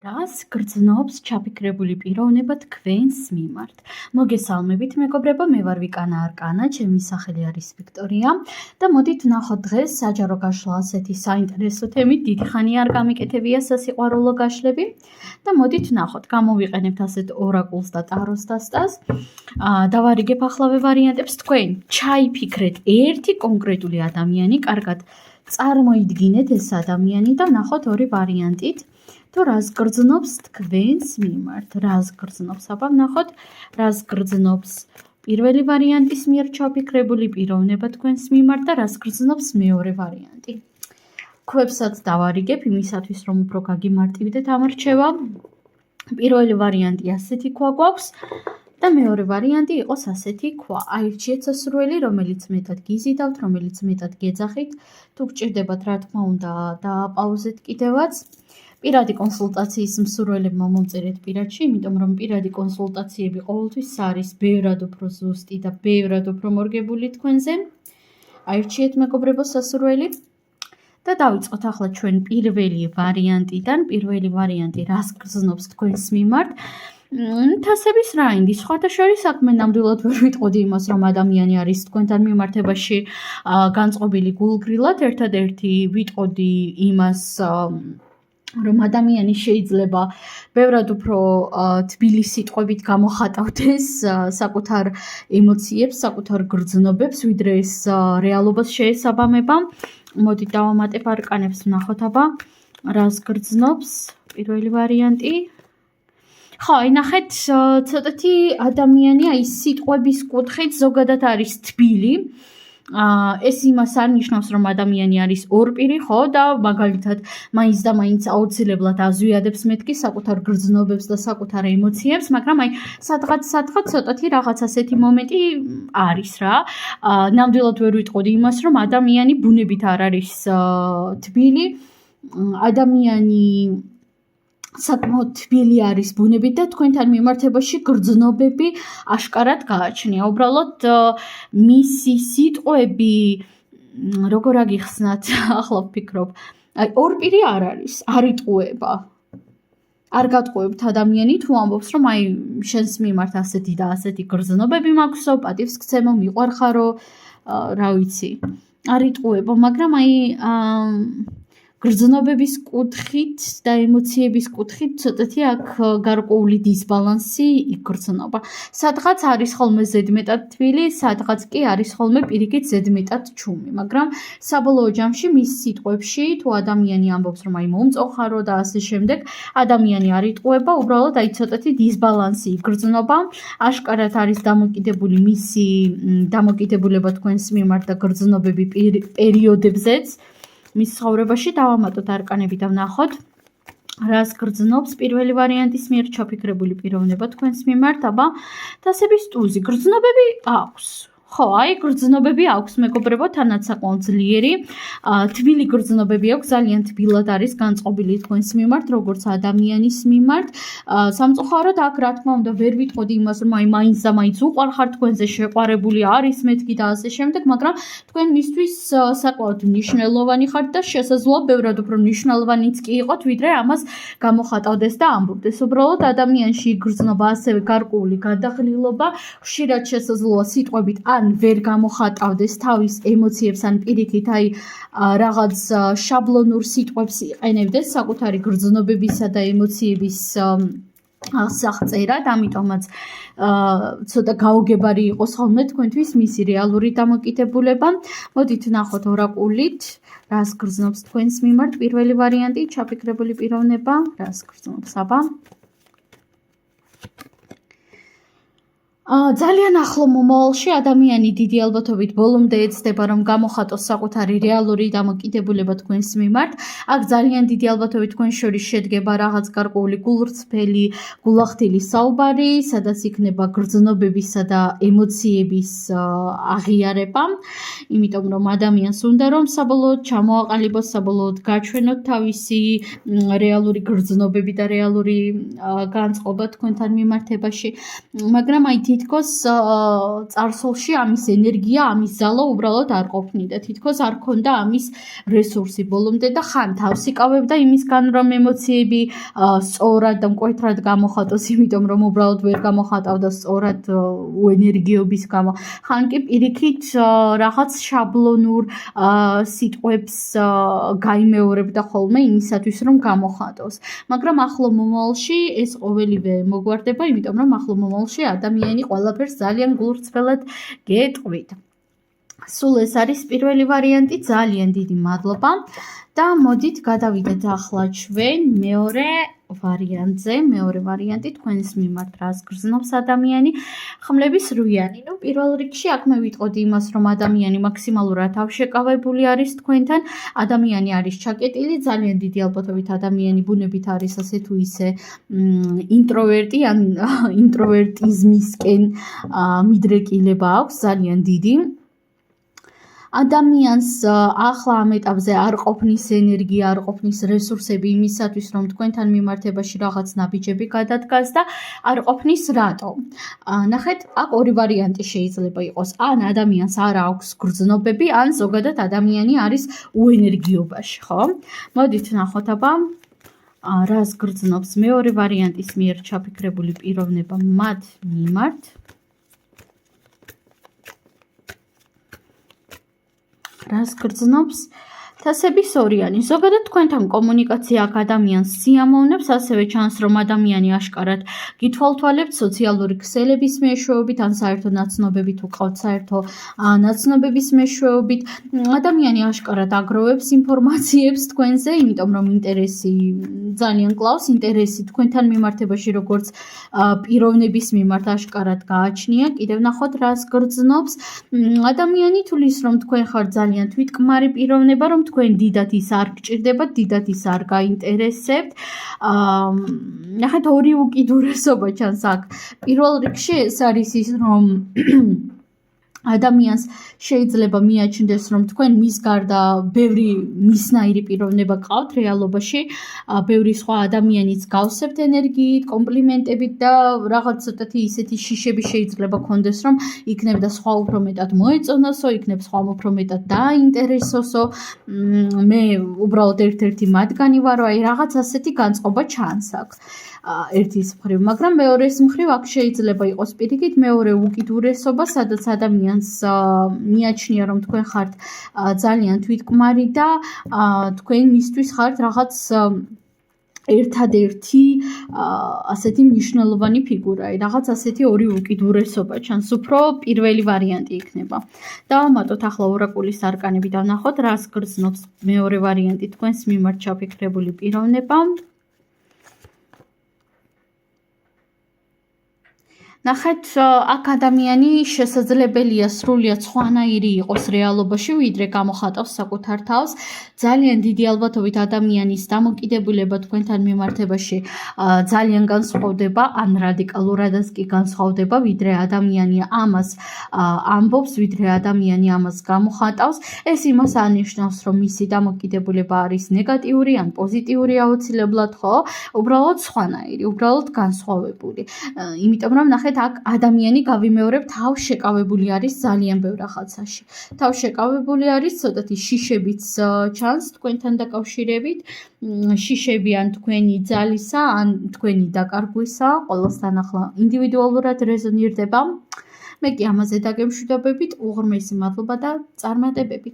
რას გრძნობს ჩაფიქრებული პიროვნება თქვენს მიმართ? მოგესალმებით მეგობრებო, მე ვარ ვიკანა არკანა, ჩემი სახელი არის ვიქტორია და მოდით ვნახოთ დღეს საჯარო გაშლა ასეთი საინტერესო თემით. დიდი ხანი არ გამიკეთებია სასიყვარულო გაშლები და მოდით ვნახოთ, გამოვიყენებთ ასეთ ორაკულს და ტაროს დასტას. დავარიგებ ახლავე ვარიანტებს. თქვენ ჩაიფიქრეთ ერთი კონკრეტული ადამიანი, კარგად წარმოიდგინეთ ეს ადამიანი და ვნახოთ ორი ვარიანტით. თუ რას გრძნობს თქვენს მიმართ, რას გრძნობს, აბა ვნახოთ, რას გრძნობს პირველი ვარიანტის მიერ ჩაფიქრებული პიროვნება თქვენს მიმართ და რას გრძნობს მეორე ვარიანტი. ქვებსაც დავარიგებ იმისათვის, რომ უფრო გაგიმარტივდეთ ამ რჩევა. პირველი ვარიანტი ასეთი ქვა გვაქვს და მეორე ვარიანტი იყოს ასეთი ქვა. აირჩიეთ სასურველი, რომელიც მეტად გიზიდავთ, რომელიც მეტად გეძახით. თუ გჭირდებათ, რა თქმა უნდა, დააპაუზეთ კიდევაც. პირადი კონსულტაციის მსურველებმა მომწერეთ პირადში, იმიტომ რომ პირადი კონსულტაციები ყოველთვის არის ბევრად უფრო ზუსტი და ბევრად უფრო მორგებული თქვენზე. აირჩიეთ მეგობრებო სასურველი და დავიწყოთ ახლა ჩვენ პირველი ვარიანტიდან. პირველი ვარიანტი რას გრძნობს თქვენს მიმართ? თასების რაინდი. სხვათა შორის საქმე ნამდვილად ვერ ვიტყოდი იმას, რომ ადამიანი არის თქვენთან მიმართებაში განწყობილი გულგრილად. ერთადერთი ვიტყოდი იმას, რომ ადამიანი შეიძლება ბევრად უფრო თბილი სიტყვებით გამოხატავდეს საკუთარ ემოციებს, საკუთარ გრძნობებს, ვიდრე ეს რეალობას შეესაბამება. მოდით დავამატებ არკანებს, ვნახოთ აბა რას გრძნობს პირველი ვარიანტი. ხო, ნახეთ, ცოტათი ადამიანი აი სიტყვების კუთხით ზოგადად არის თბილი. ეს იმას არ ნიშნავს, რომ ადამიანი არის ორპირი, ხო, და მაგალითად მაინც და მაინც აუცილებლად აზვიადებს მეთქი საკუთარ გრძნობებს და საკუთარ ემოციებს, მაგრამ აი სადღაც ცოტათი რაღაც ასეთი მომენტი არის რა. ნამდვილად ვერ ვიტყოდი იმას, რომ ადამიანი ბუნებით არ არის თბილი. ადამიანი საკმაოდ თბილი არის ბუნებით და თქვენთან მიმართებაში გრძნობები აშკარად გააჩნია. უბრალოდ მისი სიტყვები როგორ აგიხსნათ, ახლა ვფიქრობ, აი ორპირი არ არის, არ იტყუება. არ გატყუებთ ადამიანი თუ ამბობს, რომ აი შენს მიმართ ასეთი და ასეთი გრძნობები მაქვსო, პატივს გცემო, მიყვარხარო, რა ვიცი, არ იტყუება, მაგრამ აი გრძნობების კუთხით და ემოციების კუთხით ცოტათი აქ გარკვეული დისბალანსი იგრძნობა. სადღაც არის ხოლმე ზედმეტად თბილი, სადღაც კი არის ხოლმე პირიქით ზედმეტად ჩუმი, მაგრამ საბოლოო ჯამში მის სიტყვებში თუ ადამიანი ამბობს, რომ აი მომწოხარო და ასე შემდეგ, ადამიანი არ იტყუება, უბრალოდ აი ცოტათი დისბალანსი იგრძნობა. აშკარად არის დამოკიდებული მისი დამოკიდებულება თქვენს მიმართ და გრძნობები პერიოდებზეც. მის ცხოვრებაში დავამატოთ არკანები და ვნახოთ, რას გრძნობს პირველი ვარიანტის მიერ ჩაფიქრებული პიროვნება თქვენს მიმართ. აბა თასების ტუზი. გრძნობები აქვს. ხო, აი გრძნობები აქვს მეგობრებო, თანაც საკმაოდ ძლიერი. თბილი გრძნობები აქვს, ძალიან თბილად არის განწყობილი თქვენს მიმართ, როგორც ადამიანის მიმართ. სამწუხაროდ აქ რა თქმა უნდა ვერ ვიტყოდი იმას, რომ აი მაინც და მაინც უყვარხარ თქვენზე, შეყვარებული არის მეთქი და ასე შემდეგ, მაგრამ თქვენ მისთვის საკმაოდ მნიშვნელოვანი ხართ და შესაძლოა ბევრად უფრო მნიშვნელოვანიც კი იყოთ, ვიდრე ამას გამოხატავდეს და ამბობდეს. უბრალოდ ადამიანში იგრძნობა ასევე გარკვეული გადაღლილობა, ხშირად შესაძლოა სიტყვებით ან ვერ გამოხატავდეს თავის ემოციებს ან პირიქით აი რაღაც შაბლონურ სიტყვებს იყენებდეს საკუთარი გრძნობებისა და ემოციების აღსაღწევად, ამიტომაც ცოტა გაუგებარი იყოს ხოლმე თქვენთვის მისი რეალური დამოკიდებულება. მოდით ვნახოთ ორაკულით, რას გრძნობს თქვენს მიმართ პირველი ვარიანტი, ჩაფიქრებული პიროვნება, რას გრძნობს, აბა. ძალიან ახლო მომავალში ადამიანი დიდი ალბათობით ბოლომდე ეცდება, რომ გამოხატოს საკუთარი რეალური დამოკიდებულება თქვენს მიმართ. აქ ძალიან დიდი ალბათობით თქვენ შორის შედგება რაღაც გარკვეული გულრწფელი, გულახდილი საუბარი, სადაც იქნება გრძნობებისა და ემოციების აღიარება. იმიტომ რომ ადამიანს უნდა რომ საბოლოოდ ჩამოაყალიბოს, საბოლოოდ გაჩვენოთ თავისი რეალური გრძნობები და რეალური განწყობა თქვენთან მიმართებაში. მაგრამ აი თითქოს წარსულში ამის ენერგია, ამის ძალა უბრალოდ არ ყოფნიდა, თითქოს არ ქონდა ამის რესურსი ბოლომდე და ხან თავს იკავებდა იმისგან, რომ ემოციები სწორად და მკვეთრად გამოხატოს, იმიტომ რომ უბრალოდ ვერ გამოხატავდა სწორად ენერგიობის გამო, ხან კი პირიქით რაღაც შაბლონურ სიტყვებს გაიმეორებდა ხოლმე იმისათვის, რომ გამოხატოს. მაგრამ ახლო მომავალში ეს ყოველივე მოგვარდება, იმიტომ რომ ახლო მომავალში ადამიანი ყველაფერს ძალიან გულრცველად გეტყვით. სულ ეს არის პირველი ვარიანტი, ძალიან დიდი მადლობა და მოდით გადავიდეთ ახლა ჩვენ მეორე ვარიანტზე. მეორე ვარიანტი თქვენს მიმართ რას გრძნობს ადამიანი? ხმლების რვიანი. პირველ რიგში აქ მე ვიტყოდი იმას, რომ ადამიანი მაქსიმალურად თავშეკავებული არის თქვენთან, ადამიანი არის ჩაკეტილი, ძალიან დიდი ალბათობით ადამიანი ბუნებით არის ასე თუ ისე ინტროვერტი, ან ინტროვერტიზმისკენ მიდრეკილება აქვს ძალიან დიდი. ადამიანს ახლა ამ ეტაპზე არ ყოფნის ენერგია, არ ყოფნის რესურსები იმისათვის, რომ თქვენთან მიმართებაში რაღაც ნაბიჯები გადადგას და არ ყოფნის რატო. ნახეთ, აქ ორი ვარიანტი შეიძლება იყოს. ან ადამიანს არ აქვს გრძნობები, ან ზოგადად ადამიანი არის უენერგიობაში, ხო? მოდით ნახოთ აბა რას გრძნობს მეორე ვარიანტის მიერ ჩაფიქრებული პიროვნება მათ მიმართ. რას გრძნობს? თასების ორიანი. ზოგადად თქვენთან კომუნიკაცია აქ ადამიანს სიამოვნებს, ასევე ჩანს, რომ ადამიანი აშკარად გითვალთვალებთ სოციალური ქსელების მეშვეობით, ან საერთო ნაცნობებით უყავთ საერთო ნაცნობების მეშვეობით. ადამიანი აშკარად აგროვებს ინფორმაციებს თქვენზე, იმიტომ რომ ინტერესი ძალიან კლავს, ინტერესი თქვენთან მიმართებაში როგორც პიროვნების მიმართ აშკარად გააჩნია. კიდევ ნახოთ რას გრძნობს. ადამიანი თulis რომ თქვენ ხართ ძალიან თვითკმარი პიროვნება, რომ თქვენ დიდად ის არ გჭირდებათ, დიდად ის არ გაინტერესებთ. ნახეთ, ორი უკიდურესობა ჩანს აქ. პირველ რიგში ეს არის ის, რომ ადამიანს შეიძლება მიაჩნდეს, რომ თქვენ მის გარდა ბევრი მისნაირი პიროვნება გყავთ რეალობაში, ბევრი სხვა ადამიანიც გავსებთ ენერგიით, კომპლიმენტებით და რაღაც ცოტათი ისეთი შიშები შეიძლება გქონდეს, რომ იქნებ და სხვა უფრო მეტად მოეწონოსო, იქნებ სხვა უფრო მეტად დააინტერესოსო. მე უბრალოდ ერთ-ერთი მათგანი ვარო, აი რაღაც ასეთი განწყობა ჩანს აქ. ერთის მხრივ, მაგრამ მეორეს მხრივ აქ შეიძლება იყოს პირიქით მეორე უკიდურესობა, სადაც ადამიანს მიაჩნია, რომ თქვენ ხართ ძალიან თვითკმარი და თქვენ მისთვის ხართ რაღაც ერთადერთი ასეთი მნიშვნელოვანი ფიგურა, რაღაც ასეთი ორი უკიდურესობა ჩანს, უფრო პირველი ვარიანტი იქნება. დავამატოთ ახლა ორაკულის არკანები და ვნახოთ, რას გრძნობს მეორე ვარიანტი თქვენს მიმართ ჩაფიქრებული პიროვნება. ნახეთ, აქ ადამიანი შესაძლებელია სრულიად სხვანაირი იყოს რეალობაში, ვიდრე გამოხატავს საკუთარ თავს. ძალიან დიდი ალბათობით ადამიანის დამოკიდებულება თქვენთან მიმართებაში ძალიან განსხვავდება, ან რადიკალურადაც კი განსხვავდება, ვიდრე ადამიანი ამას ამბობს, ვიდრე ადამიანი ამას გამოხატავს. ეს იმას ანიშნავს, რომ მისი დამოკიდებულება არის ნეგატიური ან პოზიტიური აუცილებლად, ხო? უბრალოდ სხვანაირი, უბრალოდ განსხვავებული. იმიტომ რომ ნახეთ, აქ ადამიანი გავიმეორებ თავშეკავებული არის ძალიან ბევრ რაღაცაში. თავშეკავებული არის, ცოტათი შიშებიც ჩანს თქვენთან დაკავშირებით. შიშები ან თქვენი ძალისა, ან თქვენი დაკარგვისა, ყველასთან ახლა ინდივიდუალურად რეზონირდება. მე კი ამაზე დაგემშვიდობებით, უღრმესი მადლობა და წარმატებები.